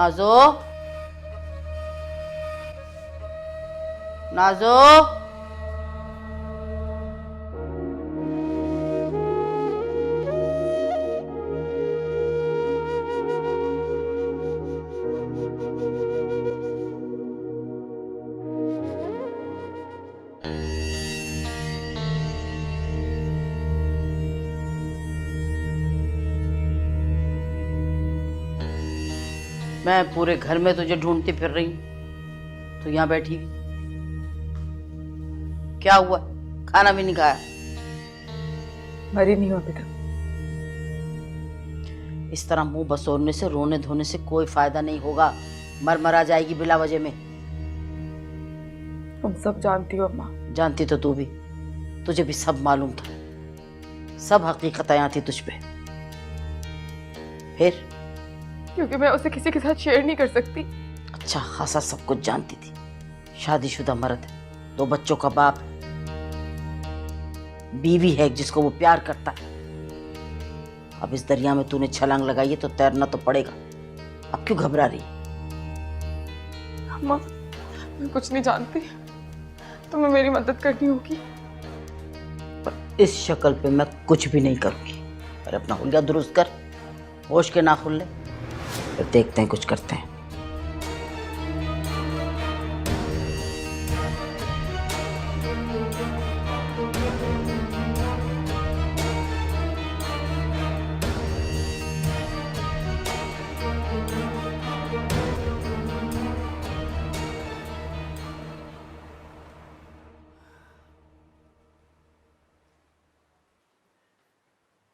नाजो, नाजो। मैं पूरे घर में तुझे ढूंढती फिर रही हूं, तो यहां बैठी हुई। क्या हुआ? खाना भी नहीं खाया? मरी नहीं हो अभी तक। इस तरह मुंह बसोरने से, रोने धोने से कोई फायदा नहीं होगा। मर जाएगी बिला वजह में। तुम सब जानती हो अम्मा। जानती तो तू भी, तुझे भी सब मालूम था। सब हकीकत यहाँ थी तुझ पे। फिर क्योंकि मैं उसे किसी के साथ शेयर नहीं कर सकती। अच्छा खासा सब कुछ जानती थी। शादीशुदा मर्द है, 2 बच्चों का बाप है, बीवी है जिसको वो प्यार करता है। अब इस दरिया में तूने छलांग लगाई है तो तैरना तो पड़ेगा। अब क्यों घबरा रही? अम्मा मैं कुछ नहीं जानती, तुम्हें मेरी मदद करनी होगी। पर इस शक्ल पे मैं कुछ भी नहीं करूंगी। पर अपना हुलिया दुरुस्त कर, होश के ना खुल ले, फिर देखते हैं कुछ करते हैं।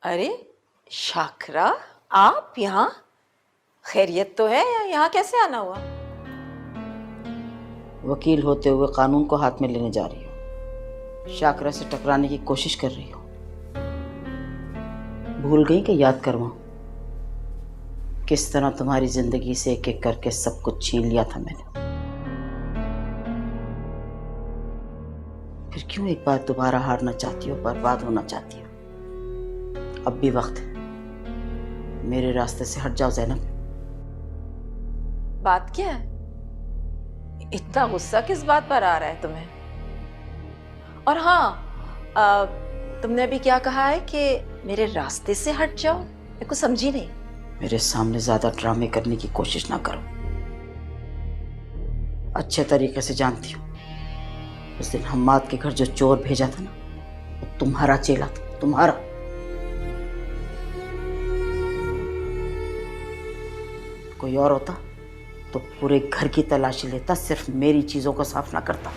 अरे शाकरा, आप यहाँ? खैरियत तो है? यहाँ कैसे आना हुआ? वकील होते हुए कानून को हाथ में लेने जा रही हूँ। शाकरा से टकराने की कोशिश कर रही हूँ। भूल गई कि याद करवाऊं किस तरह तुम्हारी जिंदगी से एक एक करके सब कुछ छीन लिया था मैंने। फिर क्यों एक बार दोबारा हारना चाहती हो, बर्बाद होना चाहती हो? अब भी वक्त है, मेरे रास्ते से हट जाओ ज़ैनब। बात क्या है? इतना गुस्सा किस बात पर आ रहा है तुम्हें? और हाँ, तुमने अभी क्या कहा है कि मेरे रास्ते से हट जाओ? मैं कुछ समझी नहीं। मेरे सामने ज्यादा ड्रामे करने की कोशिश ना करो। अच्छे तरीके से जानती हूँ, उस दिन हम्माद के घर जो चोर भेजा था ना, वो तुम्हारा चेला था, तुम्हारा। कोई और होता तो पूरे घर की तलाशी लेता, सिर्फ मेरी चीजों को साफ ना करता।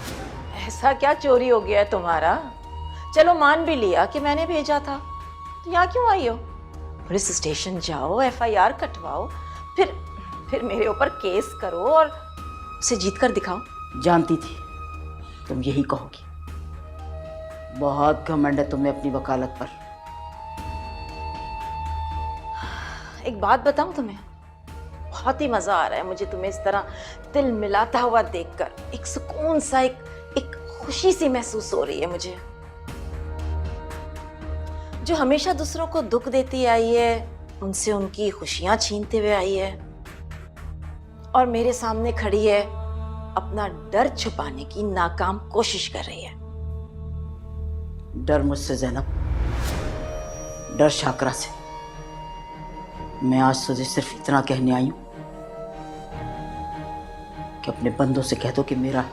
ऐसा क्या चोरी हो गया है तुम्हारा? चलो मान भी लिया कि मैंने भेजा था, तो यहाँ क्यों आई हो? पुलिस स्टेशन जाओ, FIR कटवाओ, फिर मेरे ऊपर केस करो और उसे जीत कर दिखाओ। जानती थी तुम यही कहोगी। बहुत घमंड है तुम्हें अपनी वकालत पर। एक बात बताऊं तुम्हें, बहुत ही मजा आ रहा है मुझे तुम्हें इस तरह दिल मिलाता हुआ देखकर। एक सुकून सा, एक खुशी सी महसूस हो रही है मुझे। जो हमेशा दूसरों को दुख देती आई है, उनसे उनकी खुशियां छीनते हुए आई है, और मेरे सामने खड़ी है, अपना डर छुपाने की नाकाम कोशिश कर रही है। डर मुझसे ज़ैनब, डर शाकरा से। मैं आज तुझे सिर्फ इतना कहने आई हूं कि अपने बंदों से कह दो कि मेरा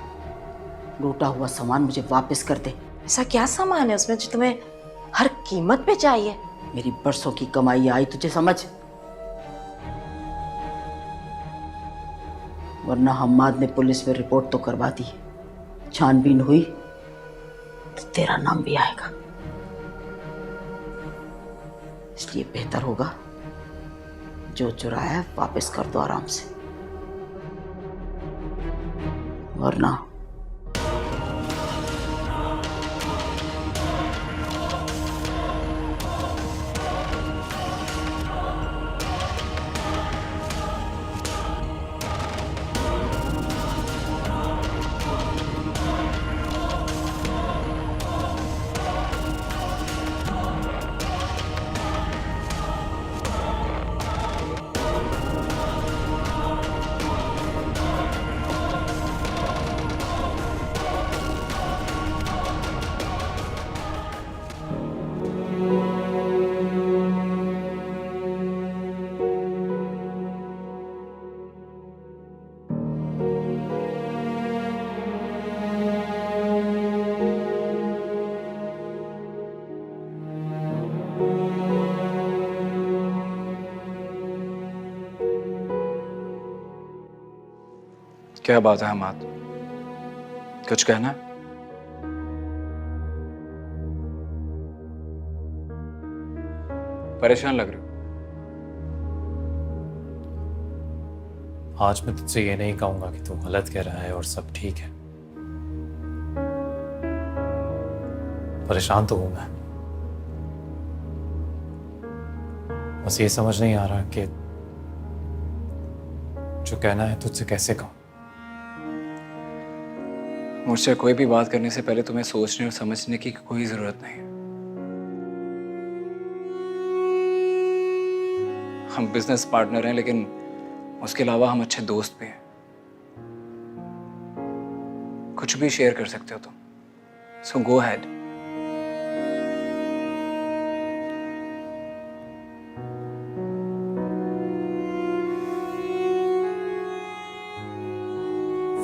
लूटा हुआ सामान मुझे वापस कर दे। ऐसा क्या सामान है उसमें जो तुम्हें हर कीमत पे चाहिए? मेरी बरसों की कमाई आई तुझे समझ? वरना हम्माद ने पुलिस में रिपोर्ट तो करवा दी, छानबीन हुई तो तेरा नाम भी आएगा। इसलिए बेहतर होगा जो चुराया है वापस कर दो आराम से, वरना क्या बात है हमाद? कुछ कहना है? परेशान लग रहे हो? आज मैं तुझसे ये नहीं कहूंगा कि तू गलत कह रहा है और सब ठीक है। परेशान तो हूं मैं, बस ये समझ नहीं आ रहा कि जो कहना है तुझसे कैसे कहूं। मुझसे कोई भी बात करने से पहले तुम्हें सोचने और समझने की कोई जरूरत नहीं है। हम बिजनेस पार्टनर हैं, लेकिन उसके अलावा हम अच्छे दोस्त भी हैं। कुछ भी शेयर कर सकते हो तुम, सो गो अहेड।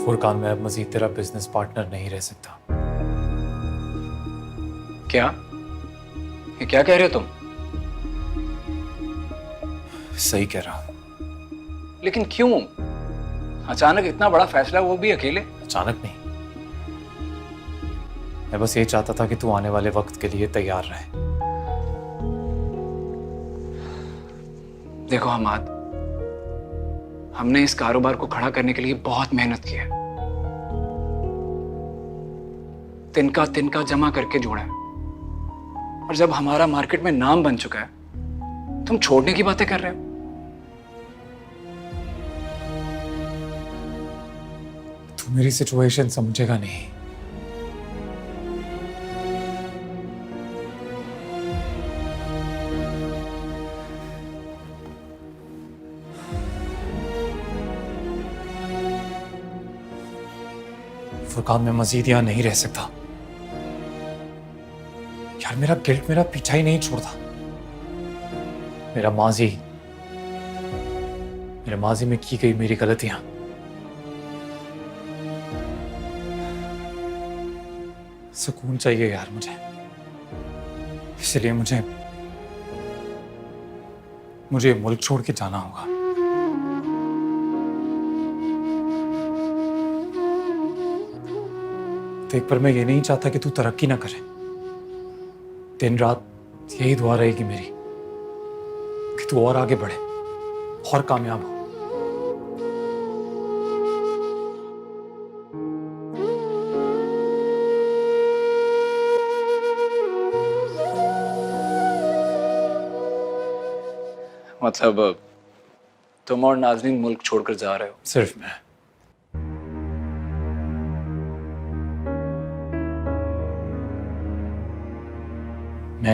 फुरकान, मैं अब मजीद तेरा बिजनेस पार्टनर नहीं रह सकता। क्या? ये क्या कह रहे हो तुम? सही कह रहा हूं। लेकिन क्यों? अचानक इतना बड़ा फैसला, वो भी अकेले? अचानक नहीं, मैं बस ये चाहता था कि तू आने वाले वक्त के लिए तैयार रहे। देखो हमाद, हमने इस कारोबार को खड़ा करने के लिए बहुत मेहनत की है, तिनका तिनका जमा करके जोड़ा है, और जब हमारा मार्केट में नाम बन चुका है, तुम छोड़ने की बातें कर रहे हो। तू मेरी सिचुएशन समझेगा नहीं। फुरकान, मैं मजीद यहां नहीं रह सकता यार। मेरा गिल्ट मेरा पीछा ही नहीं छोड़ता। मेरे माजी में की गई मेरी गलतियां, सुकून चाहिए यार मुझे, इसलिए मुझे मुल्क छोड़ के जाना होगा। देख, पर मैं ये नहीं चाहता कि तू तरक्की ना करे। दिन रात यही दुआ रहेगी मेरी कि तू और आगे बढ़े और कामयाब हो। मतलब तुम और नाज़नीन मुल्क छोड़कर जा रहे हो? सिर्फ मैं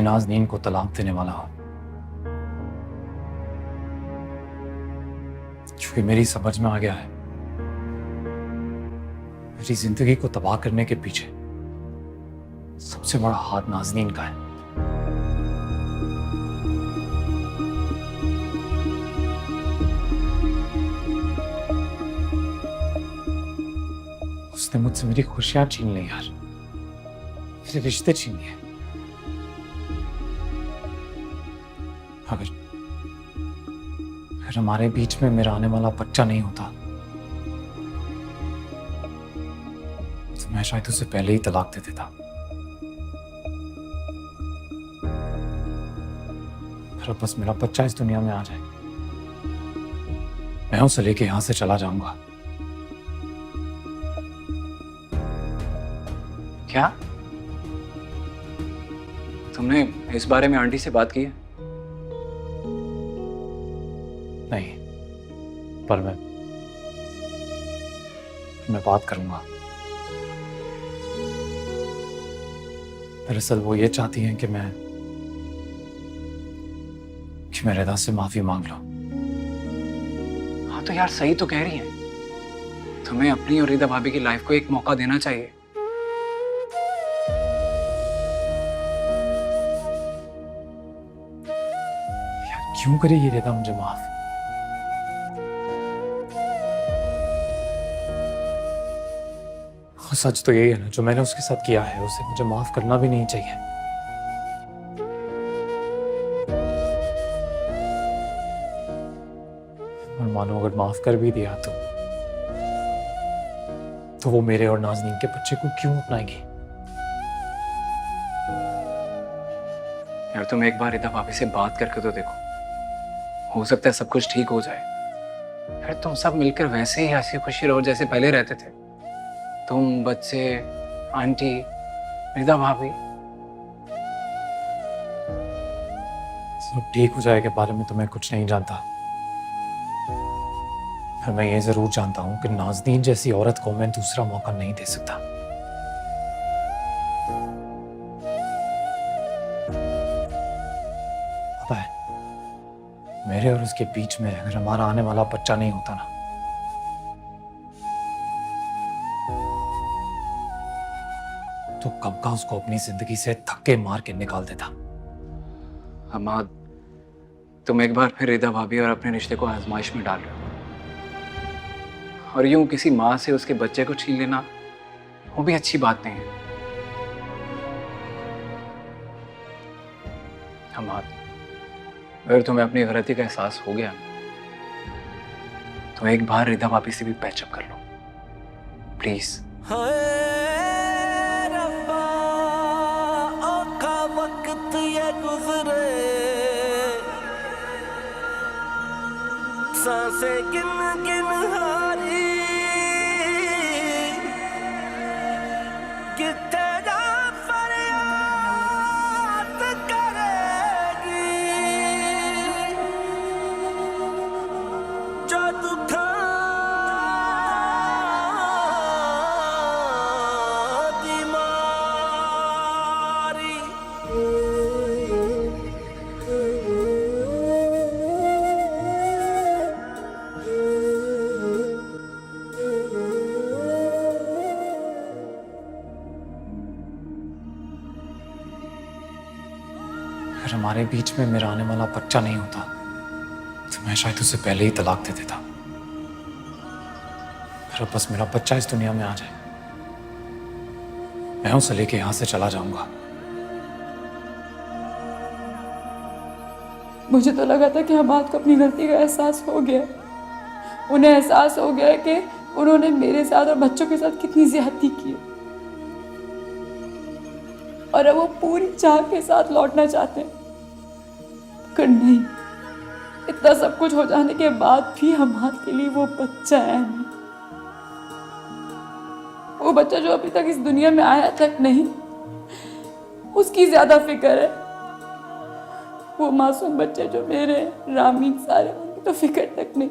नाज़नीन को तलाक देने वाला हूं, क्योंकि मेरी समझ में आ गया है मेरी जिंदगी को तबाह करने के पीछे सबसे बड़ा हाथ नाज़नीन का है। उसने मुझसे मेरी खुशियां छीन ली यार, मेरे रिश्ते छीन लिए। अगर हमारे बीच में मेरा आने वाला बच्चा नहीं होता तो मैं शायद उसे पहले ही तलाक दे देता। पर अब बस मेरा बच्चा इस दुनिया में आ जाए, मैं उसे लेके यहां से चला जाऊंगा। क्या? तुमने इस बारे में आंटी से बात की है? नहीं, पर मैं बात करूंगा। दरअसल वो ये चाहती हैं कि मैं रिदा से माफी मांग लूं। हाँ तो यार, सही तो कह रही हैं। तुम्हें अपनी और रिदा भाभी की लाइफ को एक मौका देना चाहिए। यार क्यों करेगी रिदा मुझे माफ? सच तो यही है ना, जो मैंने उसके साथ किया है उसे मुझे माफ करना भी नहीं चाहिए। और मानो अगर माफ कर भी दिया तो तो वो मेरे और नाज़नीन के बच्चे को क्यों अपनाएगी? यार तुम एक बार रिदा भाभी से बात करके तो देखो, हो सकता है सब कुछ ठीक हो जाए। यार तुम सब मिलकर वैसे ही हंसी खुशी रहो जैसे पहले रहते थे, तुम, बच्चे, आंटी, रिदा भाभी। सब ठीक हो जाए के बारे में तो मैं कुछ नहीं जानता, पर मैं ये जरूर जानता हूं कि नाज़नीन जैसी औरत को मैं दूसरा मौका नहीं दे सकता। पता है, मेरे और उसके बीच में अगर हमारा आने वाला बच्चा नहीं होता ना, तो कब का उसको अपनी जिंदगी से धक्के मार के निकाल देता। हमाद, तुम एक बार फिर रिदा भाभी और अपने रिश्ते को आजमाइश में डाल रहे हो, और यूं किसी माँ से उसके बच्चे को छीन लेना वो भी अच्छी बात नहीं है। हमाद, अगर तुम्हें अपनी गलती का एहसास हो गया तो एक बार रिदा भाभी से भी पैचअप कर लो प्लीज। वक्त ये गुजरे, सांसें गिन गिन हारी, कि तेरा फरियाद करेगी, जो दुखा अगर हमारे बीच में मेरा आने वाला बच्चा नहीं होता तो मैं शायद उसे पहले ही तलाक दे देता। पर अब बस मेरा बच्चा इस दुनिया में आ जाए, मैं उसे लेके यहां से चला जाऊंगा। मुझे तो लगा था कि हमाद को अपनी गलती का एहसास हो गया। उन्हें एहसास हो गया कि उन्होंने मेरे साथ और बच्चों के साथ कितनी ज्यादती की, और अब वो पूरी चाह के साथ लौटना चाहते हैं। पर नहीं, इतना सब कुछ हो जाने के बाद भी हमाद के लिए वो बच्चा है नहीं। वो बच्चा जो अभी तक इस दुनिया में आया तक नहीं, उसकी ज्यादा फिक्र है। वो मासूम बच्चे जो मेरे रामीन सारे, उनकी तो फिक्र तक नहीं।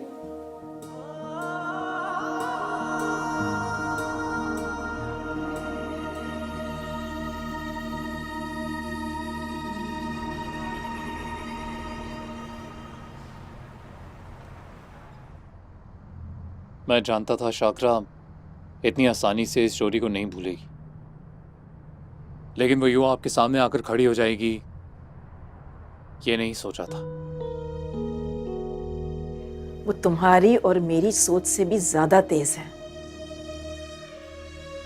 मैं जानता था शाकरा इतनी आसानी से इस चोरी को नहीं भूलेगी, लेकिन वो यूं आपके सामने आकर खड़ी हो जाएगी ये नहीं सोचा था। वो तुम्हारी और मेरी सोच से भी ज्यादा तेज है।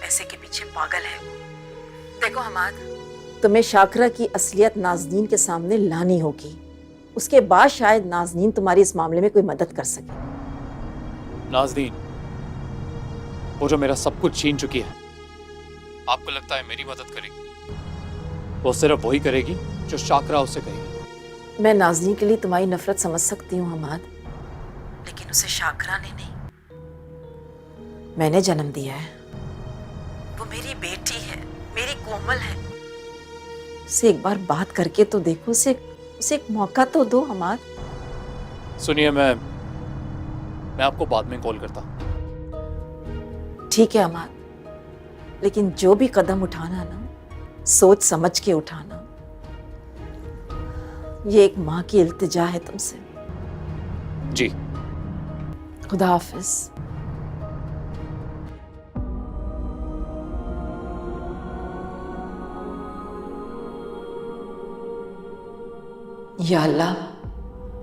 पैसे के पीछे पागल है वो। देखो हमाद, तुम्हें शाकरा की असलियत नाज़नीन के सामने लानी होगी, उसके बाद शायद नाज़नीन तुम्हारी इस मामले में कोई मदद कर सके। नाज़नीन वो जो मेरा सब कुछ छीन चुकी है, आपको लगता है मेरी मदद करेगी? वो सिर्फ वही करेगी जो शाकरा उससे कहेगी। मैं नाज़नीन के लिए तुम्हारी नफरत समझ सकती हूँ हमाद, लेकिन उसे शाकरा ने नहीं, मैंने जन्म दिया है। वो मेरी बेटी है, मेरी कोमल है। उसे एक बार बात करके तो देखो, उसे एक मौका तो दो हमाद। सुनिए, मैं आपको बाद में कॉल करता। ठीक है अमाद, लेकिन जो भी कदम उठाना ना, सोच समझ के उठाना। ये एक माँ की इल्तिजा है तुमसे। जी। खुदा हाफिज। या अल्लाह,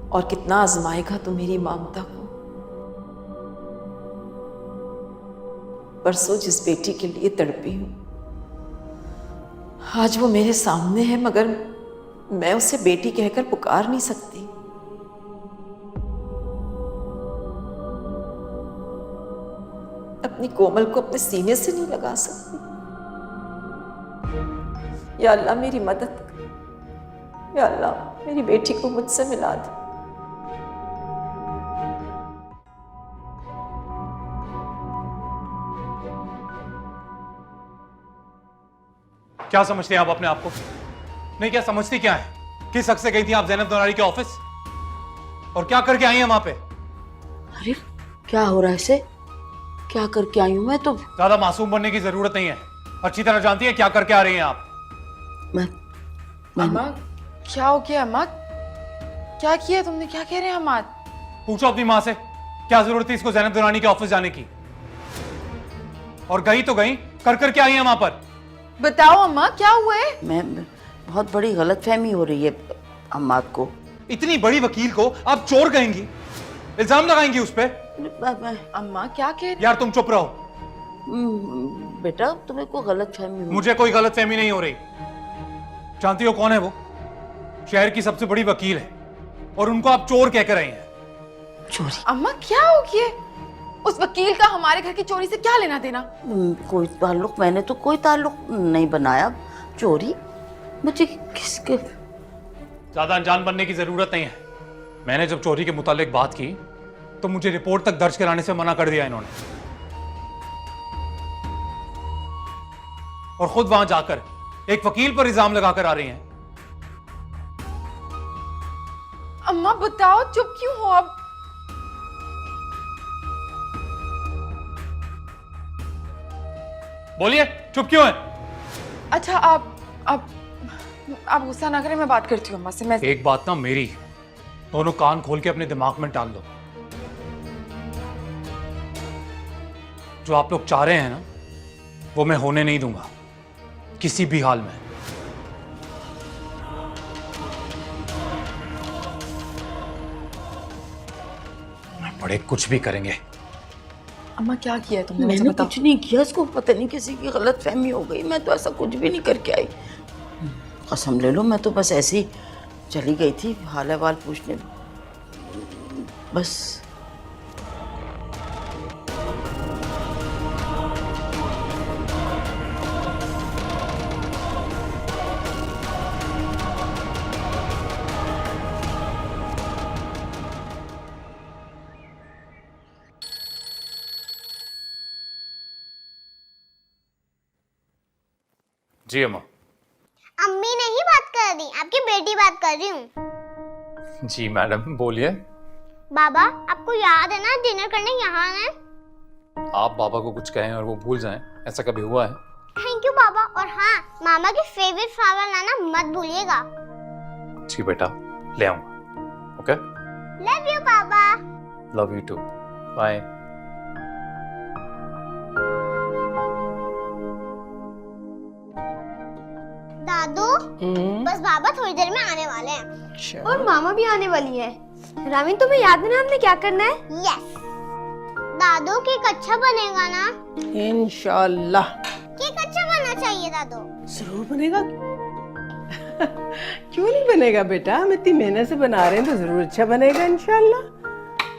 और कितना आजमाएगा तू मेरी ममता को। परसों जिस बेटी के लिए तड़पी हूं, आज वो मेरे सामने है, मगर मैं उसे बेटी कहकर पुकार नहीं सकती। अब अपनी कोमल को अपने सीने से नहीं लगा सकती। या अल्लाह मेरी मदद कर, या अल्लाह मेरी बेटी को मुझसे मिला दे। क्या समझते हैं आप अपने आप को? नहीं, क्या समझती क्या है? किस हक से गई थी आप जैनब दोनारी के ऑफिस? और क्या करके आई हैं वहां पे? अरे क्या हो रहा है इसे? क्या करके आई हूं मैं तो? ज्यादा मासूम बनने की जरूरत नहीं है, अच्छी तरह जानती है क्या करके आ रही हैं आप। मैं अम्मा क्या हो गया? अम्मा क्या किया तुमने? क्या कह रहे हैं अम्मा? पूछो अपनी माँ से, क्या जरूरत थी इसको जैनब दुरानी के ऑफिस जाने की? और गई तो गई, कर करके आई है वहां पर। बताओ अम्मा क्या हुआ है? मैं बहुत बड़ी गलतफहमी हो रही है अम्मा को। इतनी बड़ी वकील को आप चोर कहेंगी, इल्जाम लगाएंगी उस पर? अम्मा क्या कह रही? यार तुम चुप रहो। बेटा तुम्हें कोई गलतफहमी हो? मुझे कोई गलतफहमी नहीं हो रही। जानती हो कौन है वो? शहर की सबसे बड़ी वकील है, और उनको आप चोर कहकर आई हैं। चोरी? अम्मा क्या हो गया? उस वकील का हमारे घर की चोरी से क्या लेना देना? कोई ताल्लुक, मैंने तो कोई ताल्लुक नहीं बनाया। चोरी मुझे किसके? ज्यादा अनजान बनने की जरूरत नहीं है। मैंने जब चोरी के मुतालिक बात की तो मुझे रिपोर्ट तक दर्ज कराने से मना कर दिया इन्होंने, और खुद वहां जाकर एक वकील पर इल्जाम लगाकर आ रही हैं। अम्मा बताओ चुप क्यों हो अब? बोलिए, चुप क्यों है? अच्छा आप गुस्सा ना करें, मैं बात करती हूँ अम्मा से। मैं एक बात ना मेरी, दोनों कान खोल के अपने दिमाग में डाल दो। जो आप लोग चाह रहे हैं ना, वो मैं होने नहीं दूंगा किसी भी हाल में। बड़े कुछ भी करेंगे। अम्मा क्या किया है तुमने? मुझे मैंने बताओ। कुछ नहीं किया, इसको पता नहीं किसी की गलतफहमी हो गई। मैं तो ऐसा कुछ भी नहीं करके आई, कसम ले लो। मैं तो बस ऐसे ही चली गई थी हाल अहवाल पूछने, बस। जी अम्मा। अम्मी नहीं बात कर रही, आपकी बेटी बात कर रही हूँ। जी मैडम, बोलिए। बाबा आपको याद है ना डिनर करने यहाँ आना है? आप बाबा को कुछ कहें और वो भूल जाएं, ऐसा कभी हुआ है? थैंक यू बाबा, और हाँ मामा के फेवरेट फ्लावर लाना मत भूलिएगा। जी बेटा, ले आऊंगा। ओके? लव यू बाबा। Love you too. बाय। दादू बस बाबा थोड़ी देर में आने वाले हैं। और मामा भी आने वाली है। रामीन तुम्हें याद है ना हमने क्या करना है? यस। दादू केक अच्छा बनेगा ना? इंशाल्लाह। केक अच्छा बनना चाहिए दादू। जरूर बनेगा। क्यों नहीं बनेगा बेटा, हम इतनी मेहनत से बना रहे हैं तो जरूर अच्छा बनेगा इंशाल्लाह।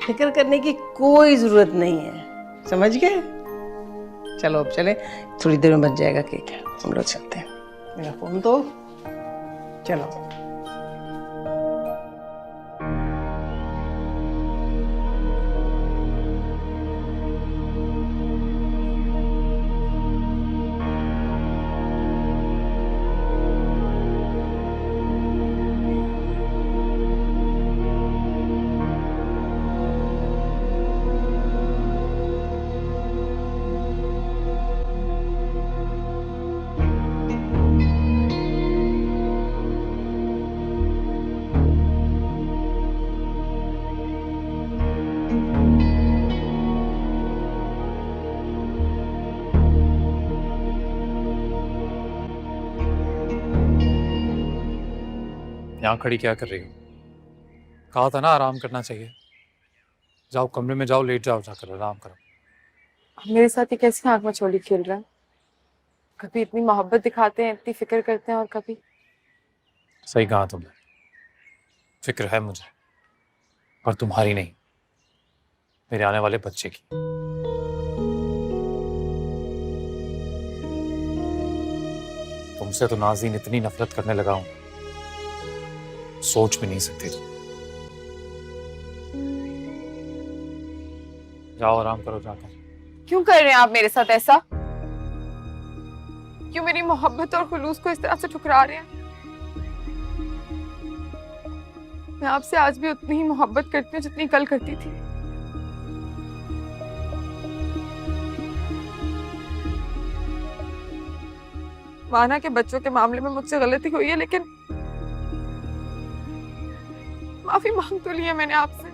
फिक्र करने की कोई जरूरत नहीं है, समझ गए? चलो अब चले, थोड़ी देर में बन जाएगा केक, हम लोग चलते हैं। मेरा फोन तो चलो। यहाँ खड़ी क्या कर रही हो? कहा था ना आराम करना चाहिए। जाओ कमरे में जाओ, लेट जाओ, जाकर आराम करो। मेरे साथ ये कैसी आंख में चोली खेल रहा है? कभी इतनी मोहब्बत दिखाते हैं, इतनी फिक्र करते हैं, और कभी। सही कहा तुमने, फिक्र है मुझे, पर तुम्हारी नहीं, मेरे आने वाले बच्चे की। तुमसे तो नाज़रीन इतनी नफरत करने लगा हूं, सोच भी नहीं सकते। जाओ आराम करो जाकर। क्यों कर रहे हैं आप मेरे साथ ऐसा? क्यों मेरी मोहब्बत और खुलूस को इस तरह से ठुकरा रहे हैं? मैं आपसे आज भी उतनी ही मोहब्बत करती हूँ जितनी कल करती थी। माना के बच्चों के मामले में मुझसे गलती हुई है, लेकिन माफी मांग तो ली है मैंने आपसे,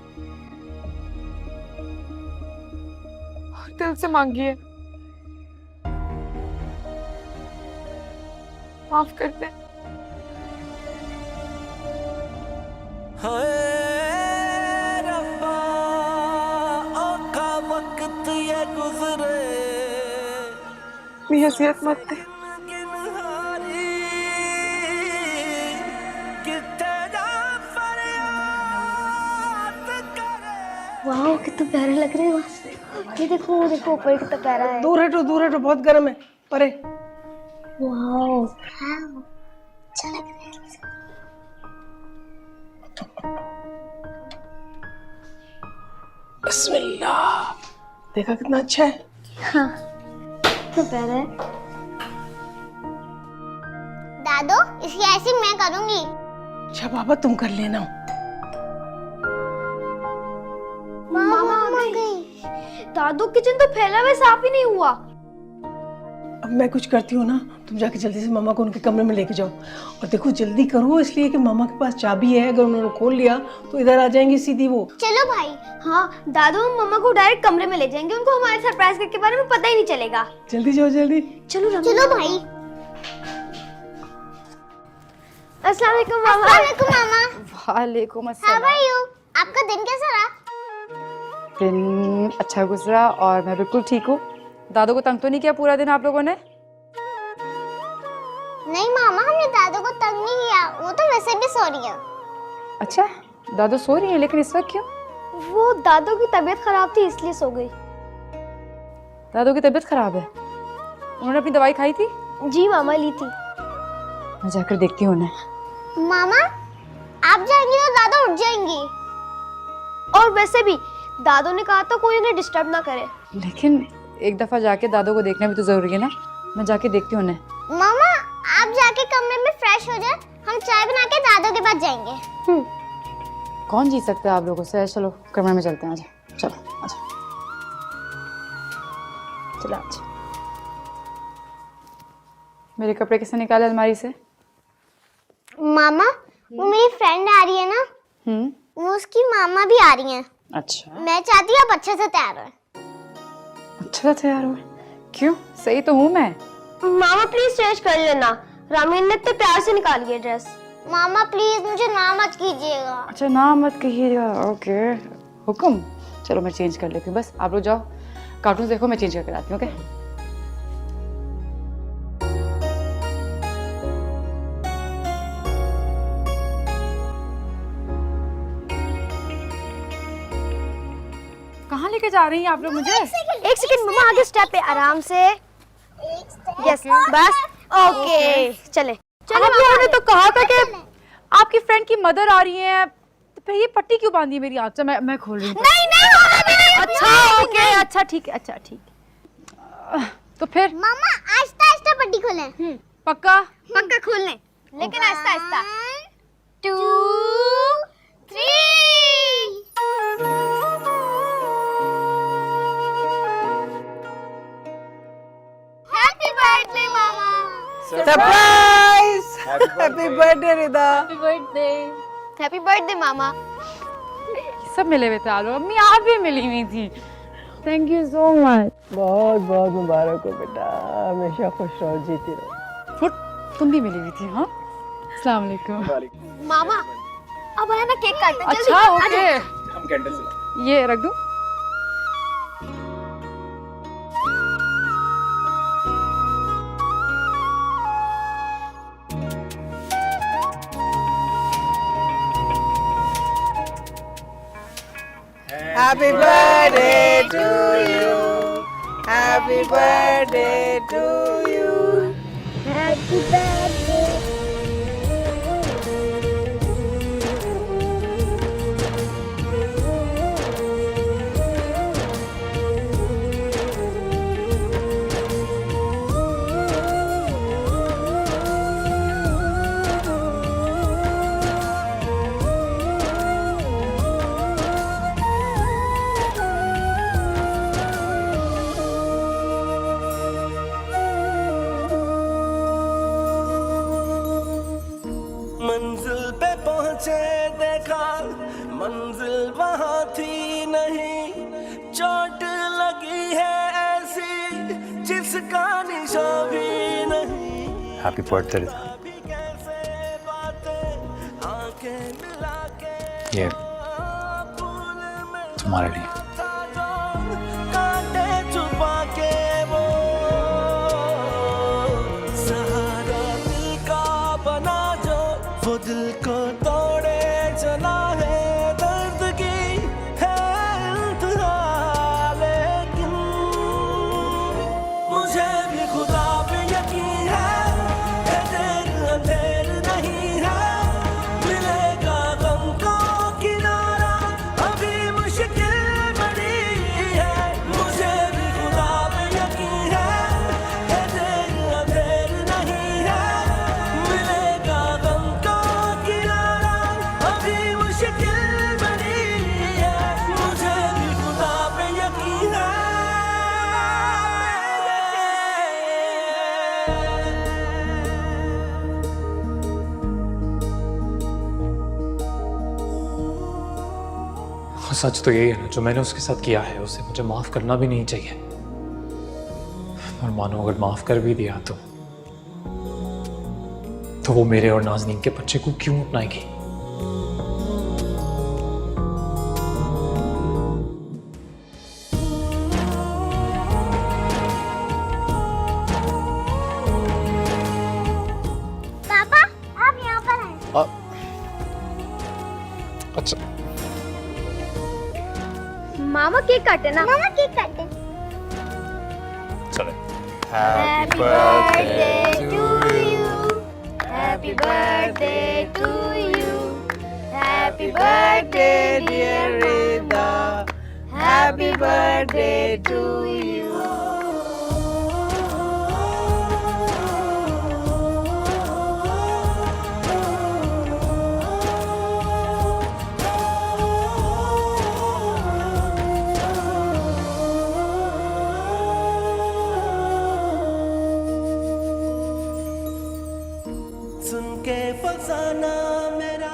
और दिल से मांगी है। माफ कर दे। हाय रब्बा औखा वक्त ये गुजरे मेरी हसीयत मत दे। गिनहारी किथे जा फरियाद करे। वाह कितना प्यारे लग रहे हैं वहाँ से। ये देखो देखो ऊपर कितना प्यारा है। दूर हटो, बहुत गर्म है। परे वाह अच्छा लग रहा है। बिस्मिल्लाह। देखा कितना अच्छा है। हाँ कितना प्यारा है। दादू इसकी ऐसी मैं करूंगी। अच्छा बाबा तुम कर लेना। मामा आ गई। दादू किचन तो फैला हुआ, साफ ही नहीं हुआ। अब मैं कुछ करती हूँ ना, तुम जाके जल्दी से मामा को उनके कमरे में लेके जाओ। और देखो जल्दी करो, इसलिए कि मामा के पास चाबी है, अगर उन्होंने खोल लिया तो इधर आ जाएंगी सीधी वो। चलो भाई। हाँ दादू हम मम्मा को डायरेक्ट कमरे में ले जाएंगे, उनको हमारे सरप्राइज के बारे में पता ही नहीं चलेगा। जल्दी जाओ जल्दी। चलो भाई। अस्सलाम वालेकुम मामा। वालेकुम मामा। वालेकुम हाउ अस्सलाम। Are you? आपका दिन कैसा रहा? दिन अच्छा गुजरा और मैं बिल्कुल ठीक हूँ। दादू को तंग तो नहीं किया पूरा दिन आप लोगों ने? नहीं मामा हमने दादू को तंग नहीं किया, वो तो वैसे भी सो रही है। अच्छा दादू सो रही है, लेकिन इस वक्त क्यों? वो दादू की तबीयत खराब थी इसलिए सो गई। दादू की तबीयत खराब है? उन्होंने अपनी दवाई खाई थी? जी मामा ली थी। मैं जाकर देखती हूँ उन्हें। मामा आप जाएंगी तो दादू उठ जाएंगी, और वैसे भी दादू ने कहा तो कोई उन्हें डिस्टर्ब ना करे। लेकिन एक दफा जाके दादू को देखना भी तो जरूरी है ना। मैं जाके देखती हूँ उन्हें। मामा आप जाके कमरे में फ्रेश हो जाए, हम चाय बना के दादू के पास जाएंगे। कौन जीत सकता है आप लोगों से? चलो कमरे में चलते हैं। आजा चलो आजा चलो आजा। मेरे कपड़े किसने निकाले अलमारी से? मामा वो मेरी फ्रेंड आ रही है ना, वो उसकी मामा भी आ रही हैं। अच्छा मैं चाहती हूँ आप अच्छे से तैयार हो। अच्छा तैयार हो? क्यों, सही तो हूँ मैं। मामा प्लीज चेंज कर लेना, रामीन ने इतने प्यार से निकाली है ड्रेस। मामा प्लीज मुझे ना मत कीजिएगा। अच्छा ना मत कहिएगा, ओके हुक्म। चलो मैं चेंज कर लेती हूँ, बस आप लोग जाओ कार्टून देखो, मैं चेंज करके आती हूँ। ओके कहाँ लेके जा रही हैं आप लोग मुझे? एक सेकंड मामा, आगे स्टेप पे आराम से। यस बस ओके चले चले। आप लोगों ने तो कहा था कि आपकी फ्रेंड की मदर आ रही है, तो फिर ये पट्टी क्यों बांधी है मेरी आंख से? मैं खोल रही हूँ। नहीं नहीं अच्छा ओके, अच्छा ठीक है, अच्छा ठीक। तो फिर मामा आहिस्ता आहिस्ता पट्टी खोलें। पक्का? पक्का खोल लें, लेकिन आहिस्ता आहिस्ता। 1 2 3। हैप्पी बर्थडे मामा। Surprise. Happy birthday Rida. Happy birthday मामा। सब मिले हुए थे आप लोग, अम्मी आप भी मिली हुई थी। Thank you so much. बहुत बहुत मुबारक हो बेटा, हमेशा खुश रहो, जीती रहो। तुम भी मिली हुई थी? हाँ अस्सलाम वालेकुम। मामा अब है ना केक काटते हैं, जल्दी अच्छा आ ओके, जाओ। हम कैंडल जला। ये रख दूं? Happy birthday to you. Happy birthday to you. Happy birthday पीछे देखा, मंजिल वहां थी नहीं, चोट लगी है ऐसी जिसका निशान भी नहीं। Happy birthday Rida. अभी कैसे बातें आंखें मिला के ये फूल में तुम्हारे लिए। था जो कांटे छुपा के वो सहारा दिल का बना जो, वो दिल को तोड़े चला है, दर्द की है इंतहा, लेकिन मुझे भी खुदा पे यकीन है, देर अंधेर नहीं है, मिलेगा गम को किनारा, अभी मुश्किल बड़ी है। मुझे भी खुदा पे यकीन है, देर अंधेर नहीं है, मिलेगा गम को किनारा, अभी मुश्किल बड़ी है। मुझे भी खुदा पे यकीन है। सच तो यही है ना, जो मैंने उसके साथ किया है उसे मुझे माफ करना भी नहीं चाहिए। और मानो अगर माफ कर भी दिया तो वो मेरे और नाज़नीन के बच्चे को क्यों अपनाएगी? पापा आप यहाँ पर हैं। अच्छा मामा केक काटे ना। मामा केक काटे। चले। Happy birthday to you. Happy birthday to you. Happy birthday dear Rida. Happy birthday to you. सुन के फसाना मेरा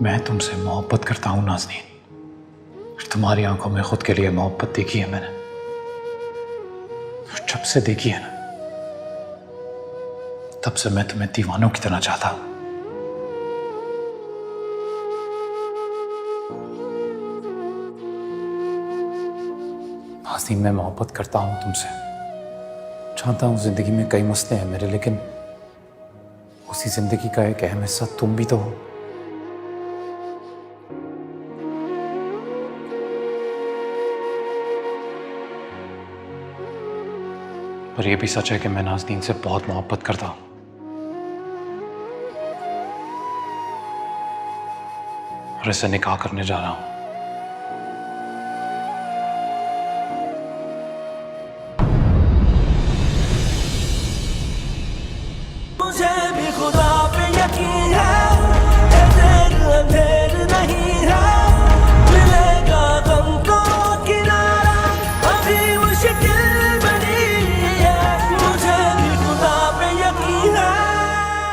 मैं तुमसे मोहब्बत करता हूँ नाज़नीन। तुम्हारी आंखों में खुद के लिए मोहब्बत देखी है मैंने, जब से देखी है ना तब से मैं तुम्हें दीवानों की तरह चाहता हूं। नाज़नीन, मैं मोहब्बत करता हूं तुमसे, जानता हूं जिंदगी में कई मसले हैं मेरे, लेकिन उसी जिंदगी का एक अहम हिस्सा तुम भी तो हो। पर यह भी सच है कि मैं नाज़नीन से बहुत मोहब्बत करता हूं। और इसे निकाह करने जा रहा हूं। मुझे भी खुदा पे यकीन है, देर अंधेर